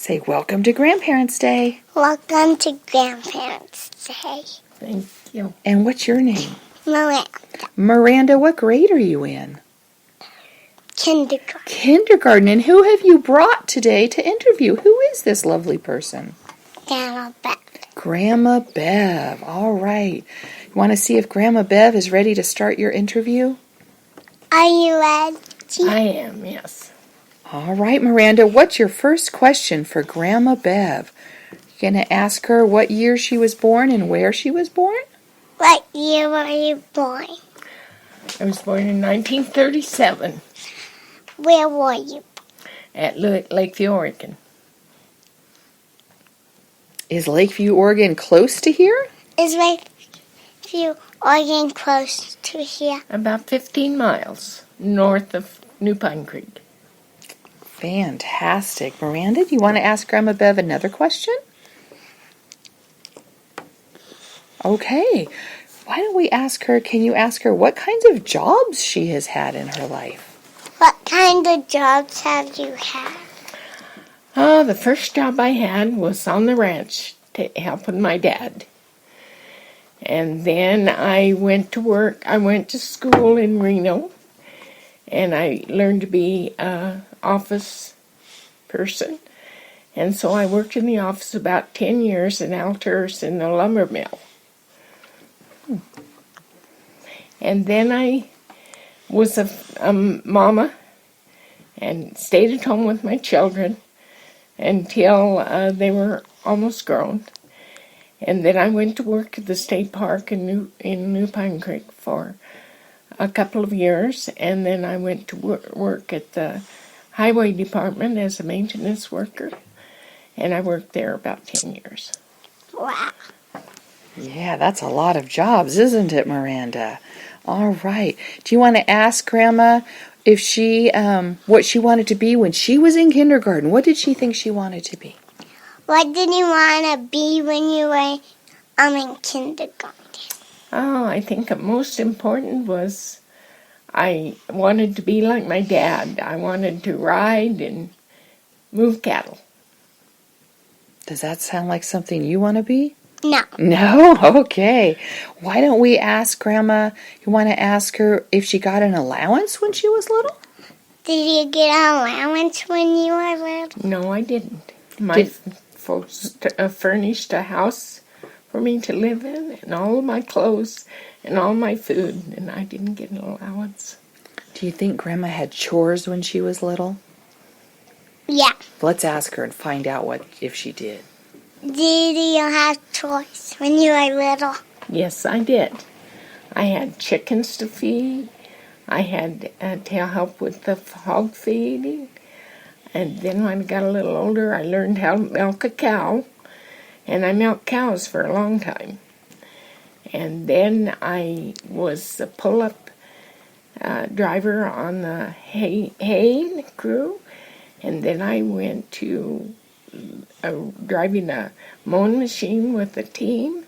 Say, welcome to Grandparents' Day. Welcome to Grandparents' Day. Thank you. And what's your name? Merannda. Miranda, what grade are you in? Kindergarten. Kindergarten. And who have you brought today to interview? Who is this lovely person? Grandma Bev. Grandma Bev. All right. You want to see if Grandma Bev is ready to start your interview? Are you ready? I am, yes. All right, Miranda, what's your first question for Grandma Bev? You're going to ask her what year she was born and where she was born? What year were you born? I was born in 1937 Where were you? at Lakeview, Oregon. Is Lakeview, Oregon close to here? Is Lakeview, Oregon close to here? About 15 miles north of New Pine Creek. Fantastic. Miranda, do you want to ask Grandma Bev another question? Okay. Why don't we ask her, can you ask her what kinds of jobs she has had in her life? What kind of jobs have you had? The first job I had was on the ranch to help with my dad. And then I went to work. I went to school in Reno, and I learned to be an office person. And so I worked in the office about 10 years in Altus in the lumber mill. And then I was a mama and stayed at home with my children until they were almost grown. And then I went to work at the state park in New Pine Creek for a couple of years. And then I went to work at the highway department as a maintenance worker. And I worked there about 10 years. Wow. Yeah, that's a lot of jobs, isn't it, Miranda? All right. Do you want to ask Grandma if she, what she wanted to be when she was in kindergarten? What did she think she wanted to be? What did you want to be when you were in kindergarten? Oh, I think the most important was I wanted to be like my dad. I wanted to ride and move cattle. Does that sound like something you want to be? No. No? Okay. Why don't we ask Grandma, you want to ask her if she got an allowance when she was little? Did you get an allowance when you were little? No, I didn't. My folks furnished a house for me to live in, and all of my clothes and all my food, and I didn't get an allowance. Do you think Grandma had chores when she was little? Yeah. Let's ask her and find out if she did. Did you have chores when you were little? Yes, I did. I had chickens to feed. I had to help with the hog feeding. And then when I got a little older, I learned how to milk a cow. And I milked cows for a long time. And then I was a pull-up driver on the hay crew. And then I went to driving a mowing machine with a team.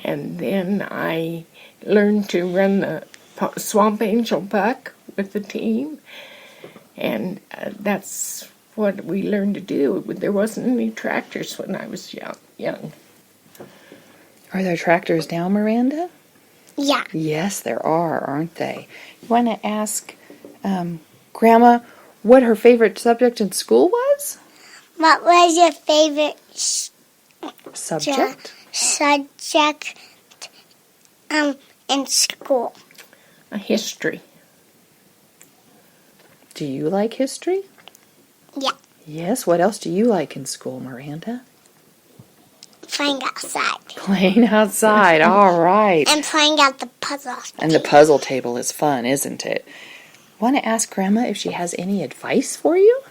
And then I learned to run the Swamp Angel buck with the team. And that's what we learned to do. There wasn't any tractors when I was young. Are there tractors now, Miranda? Yeah. Yes, there are, aren't they? You want to ask Grandma what her favorite subject in school was? What was your favorite Subject in school? History. Do you like history? Yeah. Yes. What else do you like in school, Miranda? Playing outside. Playing outside. All right. And playing at the puzzle. And the puzzle table is fun, isn't it? Want to ask Grandma if she has any advice for you?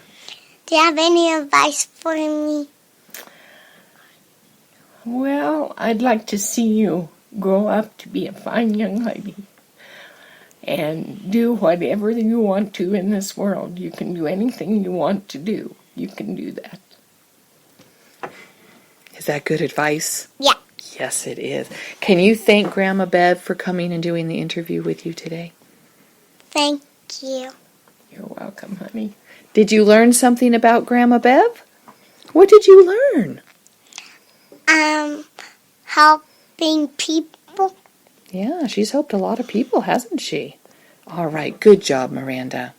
Do you have any advice for me? Well, I'd like to see you grow up to be a fine young lady and do whatever you want to in this world. You can do anything you want to do. You can do that. Is that good advice? Yeah. Yes, it is. Can you thank Grandma Bev for coming and doing the interview with you today? Thank you. You're welcome, honey. Did you learn something about Grandma Bev? What did you learn? Helping people. Yeah, she's helped a lot of people, hasn't she? All right, good job, Merannda.